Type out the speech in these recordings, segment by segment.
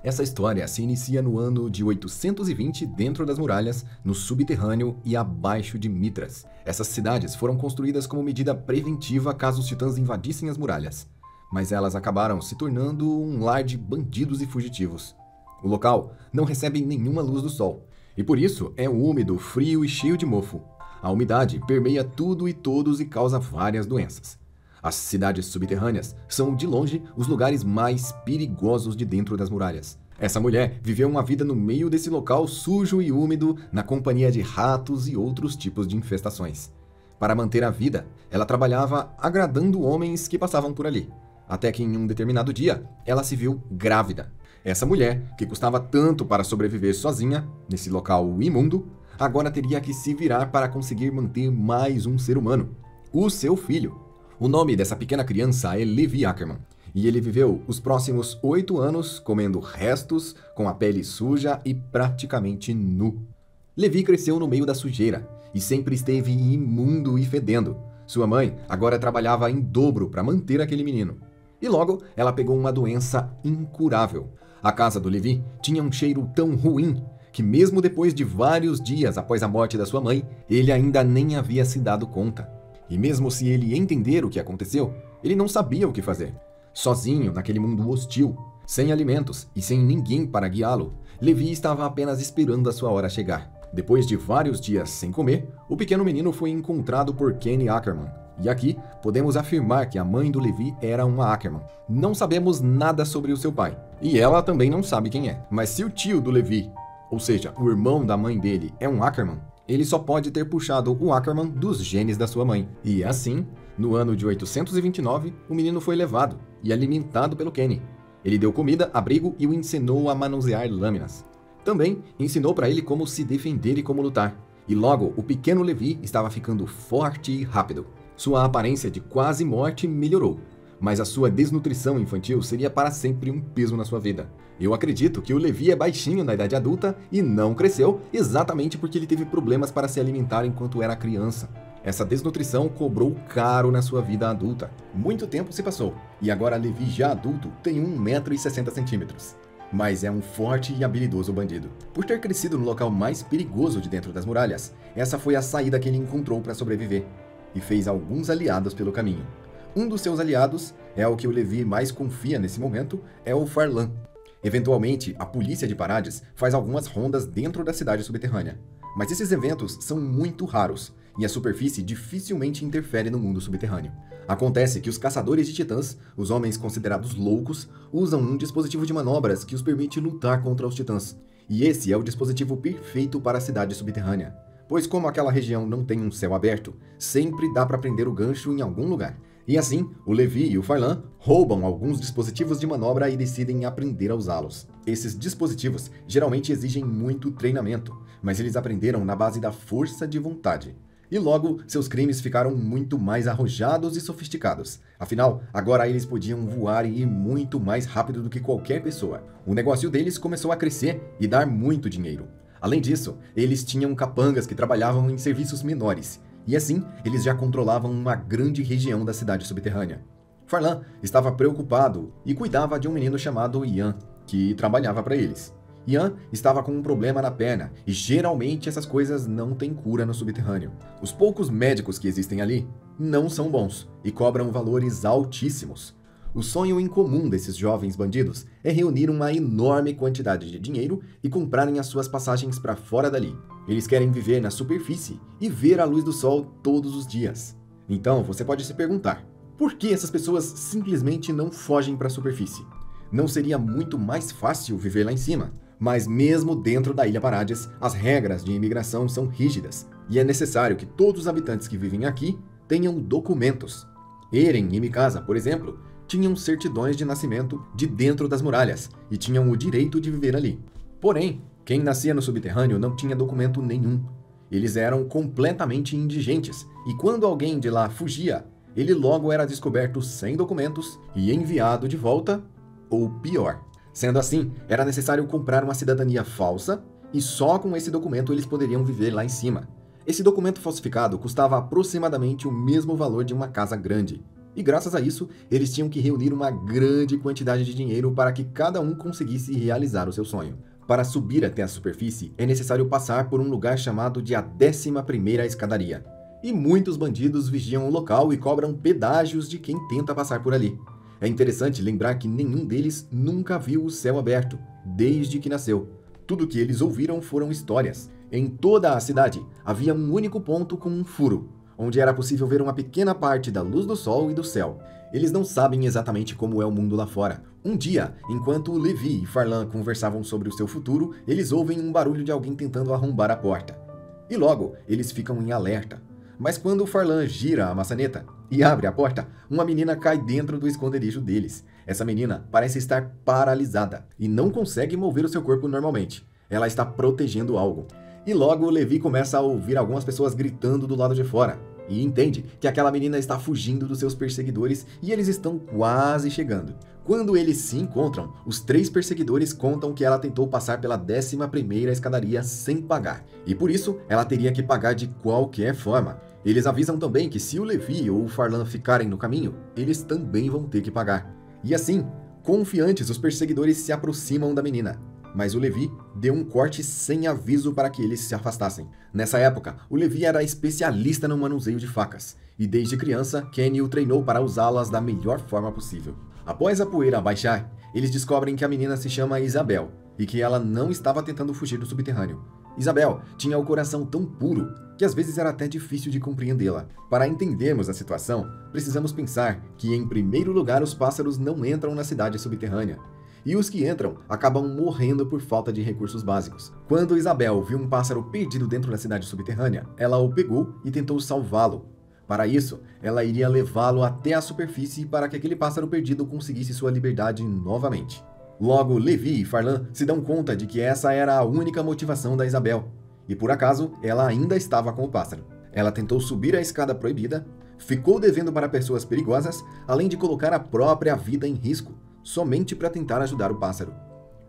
Essa história se inicia no ano de 820 dentro das muralhas, no subterrâneo e abaixo de Mitras. Essas cidades foram construídas como medida preventiva caso os titãs invadissem as muralhas, mas elas acabaram se tornando um lar de bandidos e fugitivos. O local não recebe nenhuma luz do sol, e por isso é úmido, frio e cheio de mofo. A umidade permeia tudo e todos e causa várias doenças. As cidades subterrâneas são, de longe, os lugares mais perigosos de dentro das muralhas. Essa mulher viveu uma vida no meio desse local sujo e úmido, na companhia de ratos e outros tipos de infestações. Para manter a vida, ela trabalhava agradando homens que passavam por ali. Até que em um determinado dia, ela se viu grávida. Essa mulher, que custava tanto para sobreviver sozinha, nesse local imundo, agora teria que se virar para conseguir manter mais um ser humano, o seu filho. O nome dessa pequena criança é Levi Ackerman, e ele viveu os próximos 8 anos comendo restos, com a pele suja e praticamente nu. Levi cresceu no meio da sujeira e sempre esteve imundo e fedendo. Sua mãe agora trabalhava em dobro para manter aquele menino. E logo ela pegou uma doença incurável. A casa do Levi tinha um cheiro tão ruim que mesmo depois de vários dias após a morte da sua mãe, ele ainda nem havia se dado conta. E mesmo se ele entender o que aconteceu, ele não sabia o que fazer. Sozinho naquele mundo hostil, sem alimentos e sem ninguém para guiá-lo, Levi estava apenas esperando a sua hora chegar. Depois de vários dias sem comer, o pequeno menino foi encontrado por Kenny Ackerman. E aqui podemos afirmar que a mãe do Levi era uma Ackerman. Não sabemos nada sobre o seu pai, e ela também não sabe quem é. Mas se o tio do Levi, ou seja, o irmão da mãe dele, é um Ackerman, ele só pode ter puxado o Ackerman dos genes da sua mãe. E assim, no ano de 829, o menino foi levado e alimentado pelo Kenny. Ele deu comida, abrigo e o ensinou a manusear lâminas. Também ensinou para ele como se defender e como lutar. E logo, o pequeno Levi estava ficando forte e rápido. Sua aparência de quase morte melhorou, mas a sua desnutrição infantil seria para sempre um peso na sua vida. Eu acredito que o Levi é baixinho na idade adulta e não cresceu exatamente porque ele teve problemas para se alimentar enquanto era criança. Essa desnutrição cobrou caro na sua vida adulta. Muito tempo se passou, e agora Levi, já adulto, tem 1,60 m. Mas é um forte e habilidoso bandido. Por ter crescido no local mais perigoso de dentro das muralhas, essa foi a saída que ele encontrou para sobreviver, e fez alguns aliados pelo caminho. Um dos seus aliados, é o que o Levi mais confia nesse momento, é o Farlan. Eventualmente, a polícia de Parades faz algumas rondas dentro da cidade subterrânea. Mas esses eventos são muito raros, e a superfície dificilmente interfere no mundo subterrâneo. Acontece que os caçadores de titãs, os homens considerados loucos, usam um dispositivo de manobras que os permite lutar contra os titãs. E esse é o dispositivo perfeito para a cidade subterrânea, pois como aquela região não tem um céu aberto, sempre dá para prender o gancho em algum lugar. E assim, o Levi e o Farlan roubam alguns dispositivos de manobra e decidem aprender a usá-los. Esses dispositivos geralmente exigem muito treinamento, mas eles aprenderam na base da força de vontade. E logo, seus crimes ficaram muito mais arrojados e sofisticados. Afinal, agora eles podiam voar e ir muito mais rápido do que qualquer pessoa. O negócio deles começou a crescer e dar muito dinheiro. Além disso, eles tinham capangas que trabalhavam em serviços menores. E assim, eles já controlavam uma grande região da cidade subterrânea. Farlan estava preocupado e cuidava de um menino chamado Ian, que trabalhava para eles. Ian estava com um problema na perna, e geralmente essas coisas não têm cura no subterrâneo. Os poucos médicos que existem ali não são bons e cobram valores altíssimos. O sonho incomum desses jovens bandidos é reunir uma enorme quantidade de dinheiro e comprarem as suas passagens para fora dali. Eles querem viver na superfície e ver a luz do sol todos os dias. Então você pode se perguntar, por que essas pessoas simplesmente não fogem para a superfície? Não seria muito mais fácil viver lá em cima? Mas mesmo dentro da Ilha Parades, as regras de imigração são rígidas e é necessário que todos os habitantes que vivem aqui tenham documentos. Eren e Mikasa, por exemplo, tinham certidões de nascimento de dentro das muralhas e tinham o direito de viver ali. Porém, quem nascia no subterrâneo não tinha documento nenhum. Eles eram completamente indigentes e quando alguém de lá fugia, ele logo era descoberto sem documentos e enviado de volta, ou pior. Sendo assim, era necessário comprar uma cidadania falsa e só com esse documento eles poderiam viver lá em cima. Esse documento falsificado custava aproximadamente o mesmo valor de uma casa grande. E graças a isso, eles tinham que reunir uma grande quantidade de dinheiro para que cada um conseguisse realizar o seu sonho. Para subir até a superfície, é necessário passar por um lugar chamado de a 11ª escadaria. E muitos bandidos vigiam o local e cobram pedágios de quem tenta passar por ali. É interessante lembrar que nenhum deles nunca viu o céu aberto, desde que nasceu. Tudo que eles ouviram foram histórias. Em toda a cidade, havia um único ponto com um furo, onde era possível ver uma pequena parte da luz do sol e do céu. Eles não sabem exatamente como é o mundo lá fora. Um dia, enquanto Levi e Farlan conversavam sobre o seu futuro, eles ouvem um barulho de alguém tentando arrombar a porta. E logo, eles ficam em alerta. Mas quando o Farlan gira a maçaneta e abre a porta, uma menina cai dentro do esconderijo deles. Essa menina parece estar paralisada e não consegue mover o seu corpo normalmente. Ela está protegendo algo. E logo Levi começa a ouvir algumas pessoas gritando do lado de fora. E entende que aquela menina está fugindo dos seus perseguidores e eles estão quase chegando. Quando eles se encontram, os 3 perseguidores contam que ela tentou passar pela 11ª escadaria sem pagar. E por isso, ela teria que pagar de qualquer forma. Eles avisam também que se o Levi ou o Farlan ficarem no caminho, eles também vão ter que pagar. E assim, confiantes, os perseguidores se aproximam da menina. Mas o Levi deu um corte sem aviso para que eles se afastassem. Nessa época, o Levi era especialista no manuseio de facas, e desde criança, Kenny o treinou para usá-las da melhor forma possível. Após a poeira baixar, eles descobrem que a menina se chama Isabel, e que ela não estava tentando fugir do subterrâneo. Isabel tinha o coração tão puro que às vezes era até difícil de compreendê-la. Para entendermos a situação, precisamos pensar que, em primeiro lugar, os pássaros não entram na cidade subterrânea. E os que entram acabam morrendo por falta de recursos básicos. Quando Isabel viu um pássaro perdido dentro da cidade subterrânea, ela o pegou e tentou salvá-lo. Para isso, ela iria levá-lo até a superfície para que aquele pássaro perdido conseguisse sua liberdade novamente. Logo, Levi e Farlan se dão conta de que essa era a única motivação da Isabel. E por acaso, ela ainda estava com o pássaro. Ela tentou subir a escada proibida, ficou devendo para pessoas perigosas, além de colocar a própria vida em risco, somente para tentar ajudar o pássaro.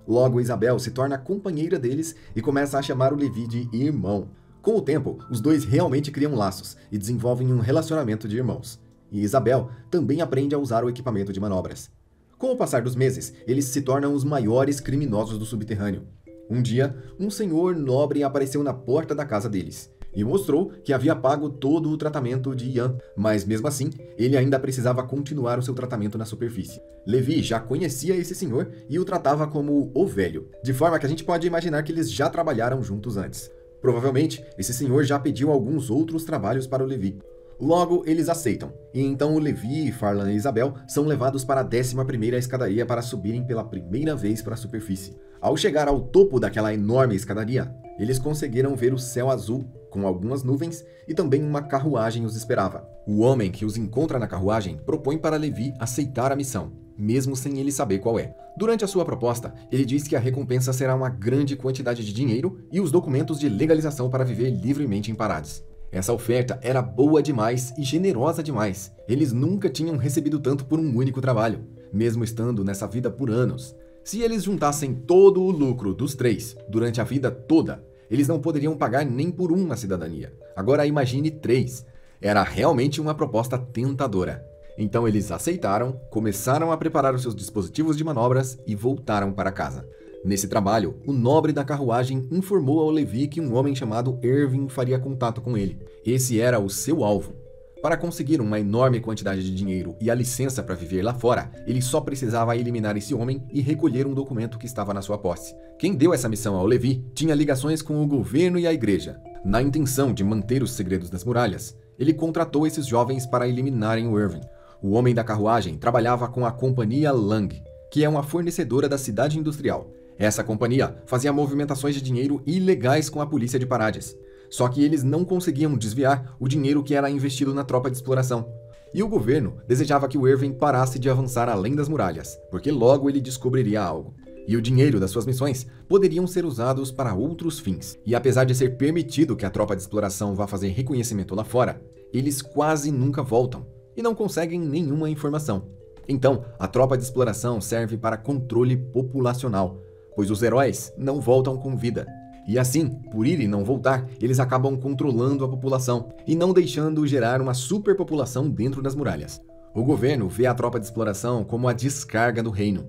Logo, Isabel se torna companheira deles e começa a chamar o Levi de irmão. Com o tempo, os dois realmente criam laços e desenvolvem um relacionamento de irmãos. E Isabel também aprende a usar o equipamento de manobras. Com o passar dos meses, eles se tornam os maiores criminosos do subterrâneo. Um dia, um senhor nobre apareceu na porta da casa deles e mostrou que havia pago todo o tratamento de Ian, mas mesmo assim, ele ainda precisava continuar o seu tratamento na superfície. Levi já conhecia esse senhor e o tratava como o velho, de forma que a gente pode imaginar que eles já trabalharam juntos antes. Provavelmente, esse senhor já pediu alguns outros trabalhos para o Levi. Logo, eles aceitam, e então o Levi, Farlan e Isabel são levados para a 11ª escadaria para subirem pela primeira vez para a superfície. Ao chegar ao topo daquela enorme escadaria, eles conseguiram ver o céu azul, com algumas nuvens, e também uma carruagem os esperava. O homem que os encontra na carruagem propõe para Levi aceitar a missão, mesmo sem ele saber qual é. Durante a sua proposta, ele diz que a recompensa será uma grande quantidade de dinheiro e os documentos de legalização para viver livremente em Parades. Essa oferta era boa demais e generosa demais. Eles nunca tinham recebido tanto por um único trabalho, mesmo estando nessa vida por anos. Se eles juntassem todo o lucro dos 3 durante a vida toda, eles não poderiam pagar nem por uma cidadania. Agora imagine 3. Era realmente uma proposta tentadora. Então eles aceitaram, começaram a preparar os seus dispositivos de manobras e voltaram para casa. Nesse trabalho, o nobre da carruagem informou ao Levi que um homem chamado Irving faria contato com ele. Esse era o seu alvo. Para conseguir uma enorme quantidade de dinheiro e a licença para viver lá fora, ele só precisava eliminar esse homem e recolher um documento que estava na sua posse. Quem deu essa missão ao Levi tinha ligações com o governo e a igreja. Na intenção de manter os segredos das muralhas, ele contratou esses jovens para eliminarem o Irving. O homem da carruagem trabalhava com a Companhia Lang, que é uma fornecedora da cidade industrial. Essa companhia fazia movimentações de dinheiro ilegais com a polícia de Parades. Só que eles não conseguiam desviar o dinheiro que era investido na tropa de exploração. E o governo desejava que o Irving parasse de avançar além das muralhas, porque logo ele descobriria algo. E o dinheiro das suas missões poderiam ser usados para outros fins. E apesar de ser permitido que a tropa de exploração vá fazer reconhecimento lá fora, eles quase nunca voltam e não conseguem nenhuma informação. Então, a tropa de exploração serve para controle populacional, pois os heróis não voltam com vida. E assim, por irem não voltar, eles acabam controlando a população e não deixando gerar uma superpopulação dentro das muralhas. O governo vê a tropa de exploração como a descarga do reino.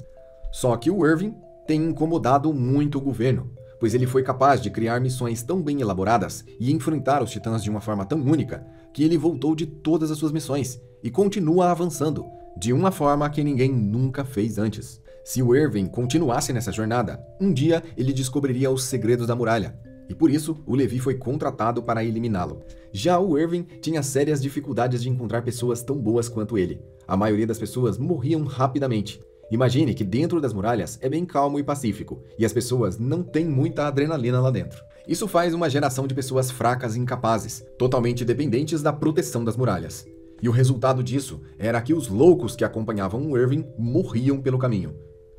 Só que o Irving tem incomodado muito o governo, pois ele foi capaz de criar missões tão bem elaboradas e enfrentar os titãs de uma forma tão única que ele voltou de todas as suas missões e continua avançando, de uma forma que ninguém nunca fez antes. Se o Irving continuasse nessa jornada, um dia ele descobriria os segredos da muralha, e por isso o Levi foi contratado para eliminá-lo. Já o Irving tinha sérias dificuldades de encontrar pessoas tão boas quanto ele. A maioria das pessoas morriam rapidamente. Imagine que dentro das muralhas é bem calmo e pacífico, e as pessoas não têm muita adrenalina lá dentro. Isso faz uma geração de pessoas fracas e incapazes, totalmente dependentes da proteção das muralhas. E o resultado disso era que os loucos que acompanhavam o Irving morriam pelo caminho.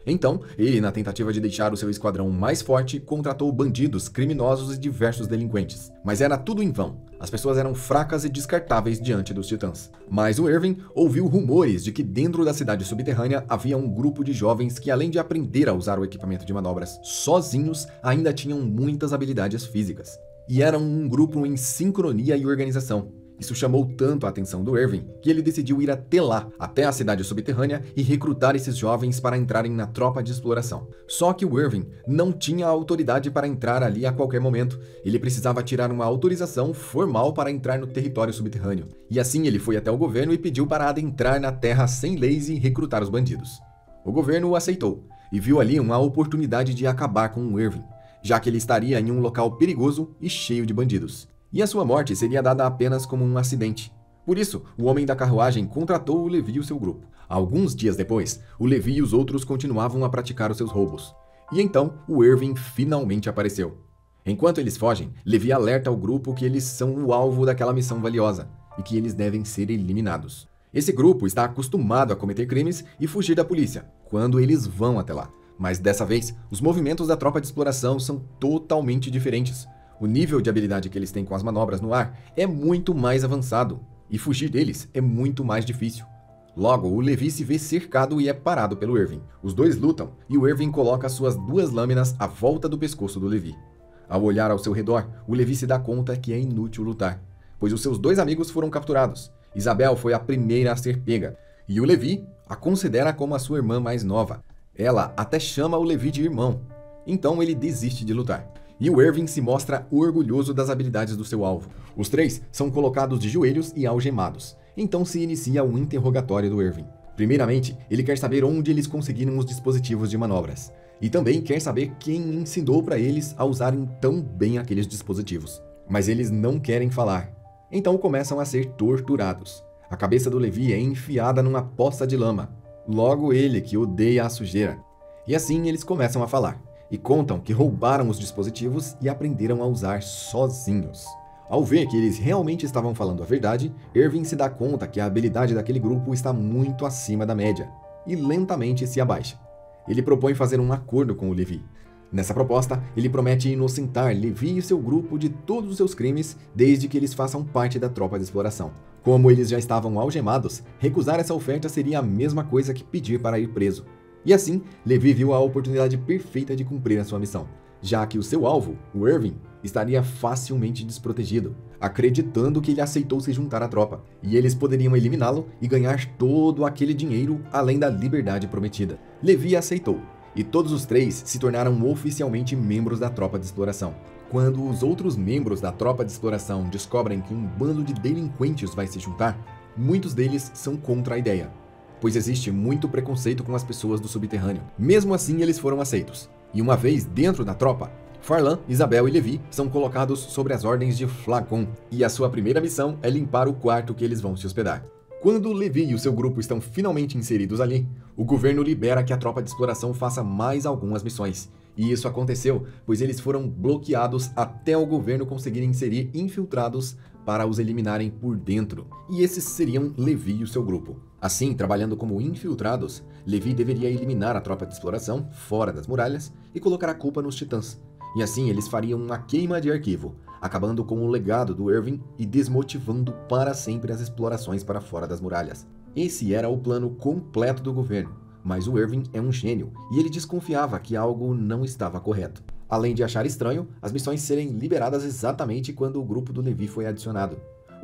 Então, ele, na tentativa de deixar o seu esquadrão mais forte, contratou bandidos, criminosos e diversos delinquentes. Mas era tudo em vão. As pessoas eram fracas e descartáveis diante dos titãs. Mas o Irving ouviu rumores de que dentro da cidade subterrânea havia um grupo de jovens que, além de aprender a usar o equipamento de manobras sozinhos, ainda tinham muitas habilidades físicas. E eram um grupo em sincronia e organização. Isso chamou tanto a atenção do Irving que ele decidiu ir até lá, até a cidade subterrânea, e recrutar esses jovens para entrarem na tropa de exploração. Só que o Irving não tinha autoridade para entrar ali a qualquer momento. Ele precisava tirar uma autorização formal para entrar no território subterrâneo. E assim ele foi até o governo e pediu para adentrar na terra sem leis e recrutar os bandidos. O governo o aceitou e viu ali uma oportunidade de acabar com o Irving, já que ele estaria em um local perigoso e cheio de bandidos. E a sua morte seria dada apenas como um acidente. Por isso, o homem da carruagem contratou o Levi e o seu grupo. Alguns dias depois, o Levi e os outros continuavam a praticar os seus roubos. E então, o Irving finalmente apareceu. Enquanto eles fogem, Levi alerta ao grupo que eles são o alvo daquela missão valiosa e que eles devem ser eliminados. Esse grupo está acostumado a cometer crimes e fugir da polícia, quando eles vão até lá. Mas dessa vez, os movimentos da tropa de exploração são totalmente diferentes. O nível de habilidade que eles têm com as manobras no ar é muito mais avançado, e fugir deles é muito mais difícil. Logo, o Levi se vê cercado e é parado pelo Irving. Os dois lutam, e o Irving coloca suas duas lâminas à volta do pescoço do Levi. Ao olhar ao seu redor, o Levi se dá conta que é inútil lutar, pois os seus dois amigos foram capturados. Isabel foi a primeira a ser pega, e o Levi a considera como a sua irmã mais nova. Ela até chama o Levi de irmão. Então ele desiste de lutar. E o Irving se mostra orgulhoso das habilidades do seu alvo. Os três são colocados de joelhos e algemados. Então se inicia um interrogatório do Irving. Primeiramente, ele quer saber onde eles conseguiram os dispositivos de manobras. E também quer saber quem ensinou para eles a usarem tão bem aqueles dispositivos. Mas eles não querem falar. Então começam a ser torturados. A cabeça do Levi é enfiada numa poça de lama. Logo ele, que odeia a sujeira. E assim eles começam a falar. E contam que roubaram os dispositivos e aprenderam a usar sozinhos. Ao ver que eles realmente estavam falando a verdade, Irving se dá conta que a habilidade daquele grupo está muito acima da média, e lentamente se abaixa. Ele propõe fazer um acordo com o Levi. Nessa proposta, ele promete inocentar Levi e seu grupo de todos os seus crimes, desde que eles façam parte da tropa de exploração. Como eles já estavam algemados, recusar essa oferta seria a mesma coisa que pedir para ir preso. E assim, Levi viu a oportunidade perfeita de cumprir a sua missão, já que o seu alvo, o Irving, estaria facilmente desprotegido, acreditando que ele aceitou se juntar à tropa, e eles poderiam eliminá-lo e ganhar todo aquele dinheiro além da liberdade prometida. Levi aceitou, e todos os três se tornaram oficialmente membros da tropa de exploração. Quando os outros membros da tropa de exploração descobrem que um bando de delinquentes vai se juntar, muitos deles são contra a ideia, pois existe muito preconceito com as pessoas do subterrâneo. Mesmo assim, eles foram aceitos. E uma vez dentro da tropa, Farlan, Isabel e Levi são colocados sobre as ordens de Flacon, e a sua primeira missão é limpar o quarto que eles vão se hospedar. Quando Levi e o seu grupo estão finalmente inseridos ali, o governo libera que a tropa de exploração faça mais algumas missões. E isso aconteceu, pois eles foram bloqueados até o governo conseguir inserir infiltrados para os eliminarem por dentro. E esses seriam Levi e o seu grupo. Assim, trabalhando como infiltrados, Levi deveria eliminar a tropa de exploração fora das muralhas e colocar a culpa nos titãs. E assim eles fariam uma queima de arquivo, acabando com o legado do Irving e desmotivando para sempre as explorações para fora das muralhas. Esse era o plano completo do governo, mas o Irving é um gênio e ele desconfiava que algo não estava correto. Além de achar estranho as missões serem liberadas exatamente quando o grupo do Levi foi adicionado.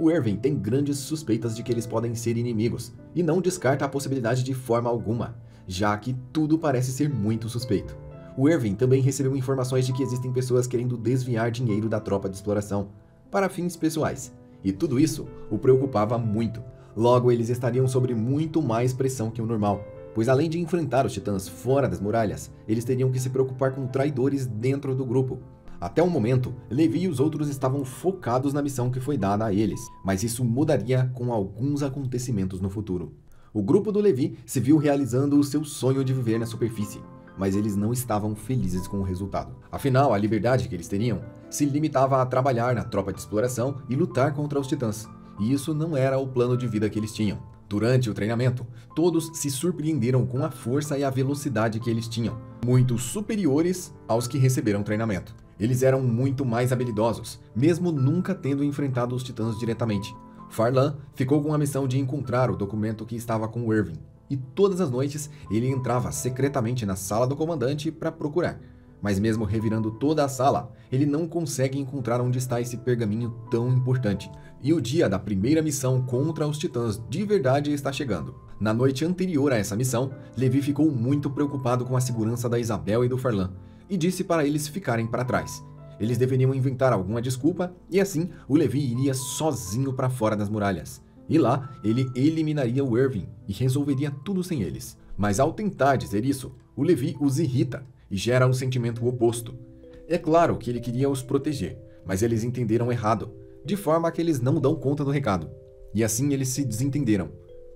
O Erwin tem grandes suspeitas de que eles podem ser inimigos, e não descarta a possibilidade de forma alguma, já que tudo parece ser muito suspeito. O Erwin também recebeu informações de que existem pessoas querendo desviar dinheiro da tropa de exploração, para fins pessoais, e tudo isso o preocupava muito. Logo, eles estariam sob muito mais pressão que o normal, pois além de enfrentar os titãs fora das muralhas, eles teriam que se preocupar com traidores dentro do grupo. Até o momento, Levi e os outros estavam focados na missão que foi dada a eles, mas isso mudaria com alguns acontecimentos no futuro. O grupo do Levi se viu realizando o seu sonho de viver na superfície, mas eles não estavam felizes com o resultado. Afinal, a liberdade que eles teriam se limitava a trabalhar na tropa de exploração e lutar contra os titãs, e isso não era o plano de vida que eles tinham. Durante o treinamento, todos se surpreenderam com a força e a velocidade que eles tinham, muito superiores aos que receberam treinamento. Eles eram muito mais habilidosos, mesmo nunca tendo enfrentado os titãs diretamente. Farlan ficou com a missão de encontrar o documento que estava com o Erwin, e todas as noites ele entrava secretamente na sala do comandante para procurar. Mas mesmo revirando toda a sala, ele não consegue encontrar onde está esse pergaminho tão importante. E o dia da primeira missão contra os titãs de verdade está chegando. Na noite anterior a essa missão, Levi ficou muito preocupado com a segurança da Isabel e do Farlan, e disse para eles ficarem para trás. Eles deveriam inventar alguma desculpa, e assim o Levi iria sozinho para fora das muralhas. E lá, ele eliminaria o Erwin e resolveria tudo sem eles. Mas ao tentar dizer isso, o Levi os irrita e gera um sentimento oposto. É claro que ele queria os proteger, mas eles entenderam errado, de forma que eles não dão conta do recado. E assim eles se desentenderam.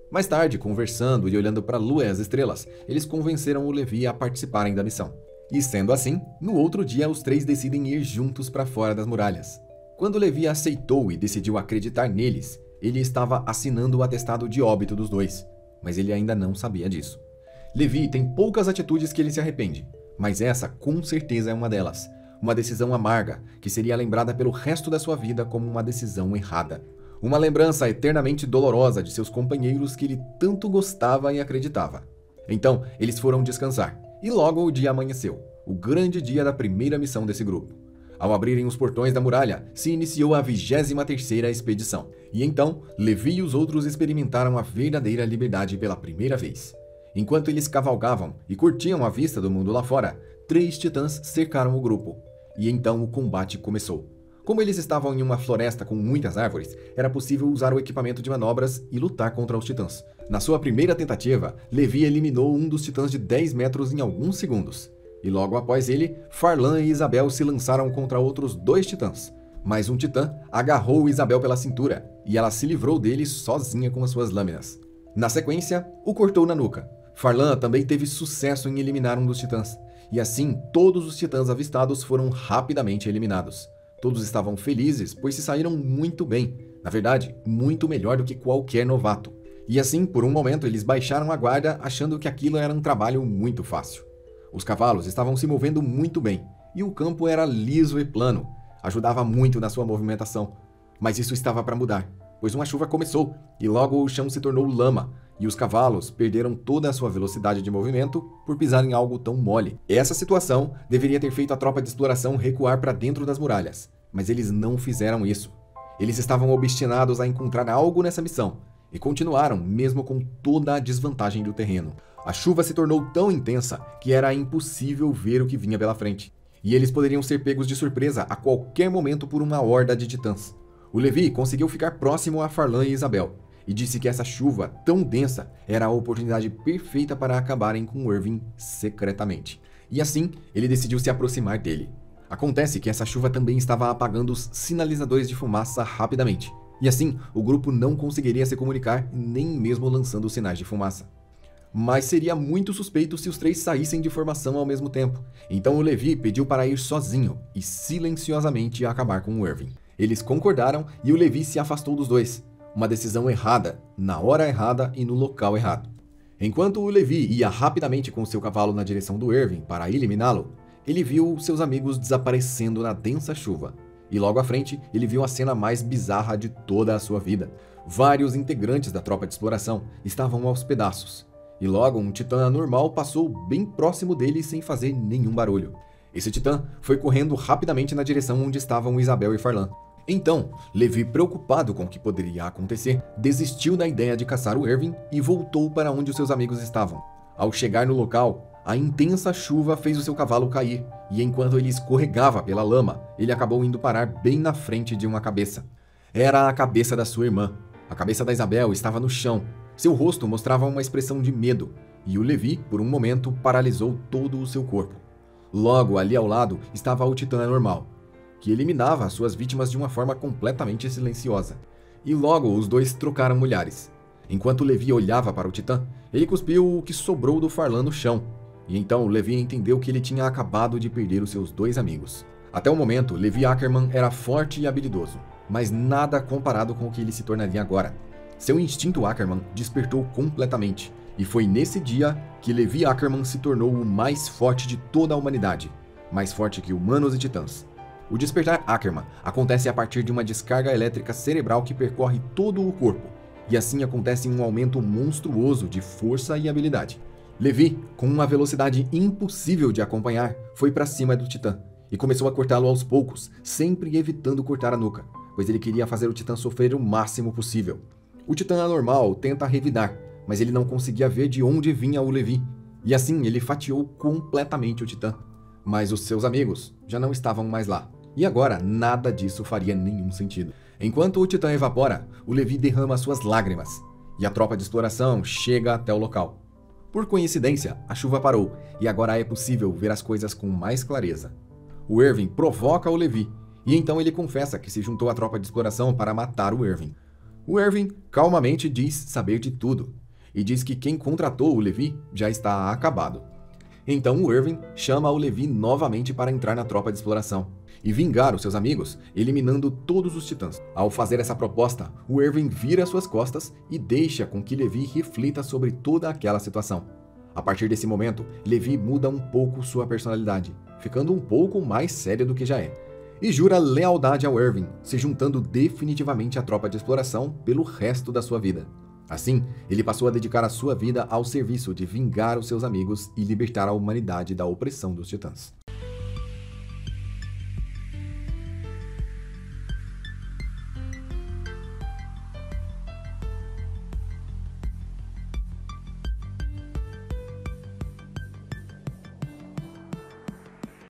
Mais tarde, conversando e olhando para a lua e as estrelas, eles convenceram o Levi a participarem da missão. E sendo assim, no outro dia os três decidem ir juntos para fora das muralhas. Quando Levi aceitou e decidiu acreditar neles, ele estava assinando o atestado de óbito dos dois, mas ele ainda não sabia disso. Levi tem poucas atitudes que ele se arrepende, mas essa com certeza é uma delas. Uma decisão amarga, que seria lembrada pelo resto da sua vida como uma decisão errada. Uma lembrança eternamente dolorosa de seus companheiros que ele tanto gostava e acreditava. Então, eles foram descansar, e logo o dia amanheceu, o grande dia da primeira missão desse grupo. Ao abrirem os portões da muralha, se iniciou a 23ª expedição. E então, Levi e os outros experimentaram a verdadeira liberdade pela primeira vez. Enquanto eles cavalgavam e curtiam a vista do mundo lá fora, 3 titãs cercaram o grupo. E então o combate começou. Como eles estavam em uma floresta com muitas árvores, era possível usar o equipamento de manobras e lutar contra os titãs. Na sua primeira tentativa, Levi eliminou um dos titãs de 10 metros em alguns segundos. E logo após ele, Farlan e Isabel se lançaram contra outros 2 titãs. Mas um titã agarrou Isabel pela cintura, e ela se livrou dele sozinha com as suas lâminas. Na sequência, o cortou na nuca. Farlan também teve sucesso em eliminar um dos titãs, e assim todos os titãs avistados foram rapidamente eliminados. Todos estavam felizes, pois se saíram muito bem, na verdade, muito melhor do que qualquer novato. E assim, por um momento, eles baixaram a guarda, achando que aquilo era um trabalho muito fácil. Os cavalos estavam se movendo muito bem, e o campo era liso e plano, ajudava muito na sua movimentação. Mas isso estava para mudar, pois uma chuva começou, e logo o chão se tornou lama, e os cavalos perderam toda a sua velocidade de movimento por pisar em algo tão mole. Essa situação deveria ter feito a tropa de exploração recuar para dentro das muralhas, mas eles não fizeram isso. Eles estavam obstinados a encontrar algo nessa missão, e continuaram mesmo com toda a desvantagem do terreno. A chuva se tornou tão intensa que era impossível ver o que vinha pela frente, e eles poderiam ser pegos de surpresa a qualquer momento por uma horda de titãs. O Levi conseguiu ficar próximo a Farlan e Isabel, e disse que essa chuva tão densa era a oportunidade perfeita para acabarem com Erwin secretamente. E assim, ele decidiu se aproximar dele. Acontece que essa chuva também estava apagando os sinalizadores de fumaça rapidamente, e assim o grupo não conseguiria se comunicar nem mesmo lançando sinais de fumaça. Mas seria muito suspeito se os 3 saíssem de formação ao mesmo tempo, então o Levi pediu para ir sozinho e silenciosamente acabar com o Erwin. Eles concordaram e o Levi se afastou dos dois. Uma decisão errada, na hora errada e no local errado. Enquanto o Levi ia rapidamente com seu cavalo na direção do Erwin para eliminá-lo, ele viu seus amigos desaparecendo na densa chuva. E logo à frente, ele viu a cena mais bizarra de toda a sua vida. Vários integrantes da tropa de exploração estavam aos pedaços. E logo um titã anormal passou bem próximo dele sem fazer nenhum barulho. Esse titã foi correndo rapidamente na direção onde estavam Isabel e Farlan. Então, Levi, preocupado com o que poderia acontecer, desistiu da ideia de caçar o Irving e voltou para onde os seus amigos estavam. Ao chegar no local, a intensa chuva fez o seu cavalo cair, e enquanto ele escorregava pela lama, ele acabou indo parar bem na frente de uma cabeça. Era a cabeça da sua irmã. A cabeça da Isabel estava no chão. Seu rosto mostrava uma expressão de medo, e o Levi, por um momento, paralisou todo o seu corpo. Logo, ali ao lado, estava o Titã Anormal, que eliminava suas vítimas de uma forma completamente silenciosa. E logo os dois trocaram olhares. Enquanto Levi olhava para o Titã, ele cuspiu o que sobrou do Farlan no chão. E então Levi entendeu que ele tinha acabado de perder os seus dois amigos. Até o momento, Levi Ackerman era forte e habilidoso, mas nada comparado com o que ele se tornaria agora. Seu instinto Ackerman despertou completamente, e foi nesse dia que Levi Ackerman se tornou o mais forte de toda a humanidade, mais forte que humanos e titãs. O despertar Ackerman acontece a partir de uma descarga elétrica cerebral que percorre todo o corpo, e assim acontece um aumento monstruoso de força e habilidade. Levi, com uma velocidade impossível de acompanhar, foi para cima do Titã e começou a cortá-lo aos poucos, sempre evitando cortar a nuca, pois ele queria fazer o Titã sofrer o máximo possível. O Titã Anormal tenta revidar, mas ele não conseguia ver de onde vinha o Levi, e assim ele fatiou completamente o Titã. Mas os seus amigos já não estavam mais lá. E agora, nada disso faria nenhum sentido. Enquanto o Titã evapora, o Levi derrama suas lágrimas, e a tropa de exploração chega até o local. Por coincidência, a chuva parou, e agora é possível ver as coisas com mais clareza. O Irving provoca o Levi, e então ele confessa que se juntou à tropa de exploração para matar o Irving. O Irving calmamente diz saber de tudo, e diz que quem contratou o Levi já está acabado. Então o Irving chama o Levi novamente para entrar na tropa de exploração e vingar os seus amigos, eliminando todos os titãs. Ao fazer essa proposta, o Irving vira suas costas e deixa com que Levi reflita sobre toda aquela situação. A partir desse momento, Levi muda um pouco sua personalidade, ficando um pouco mais sério do que já é, e jura lealdade ao Irving, se juntando definitivamente à tropa de exploração pelo resto da sua vida. Assim, ele passou a dedicar a sua vida ao serviço de vingar os seus amigos e libertar a humanidade da opressão dos titãs.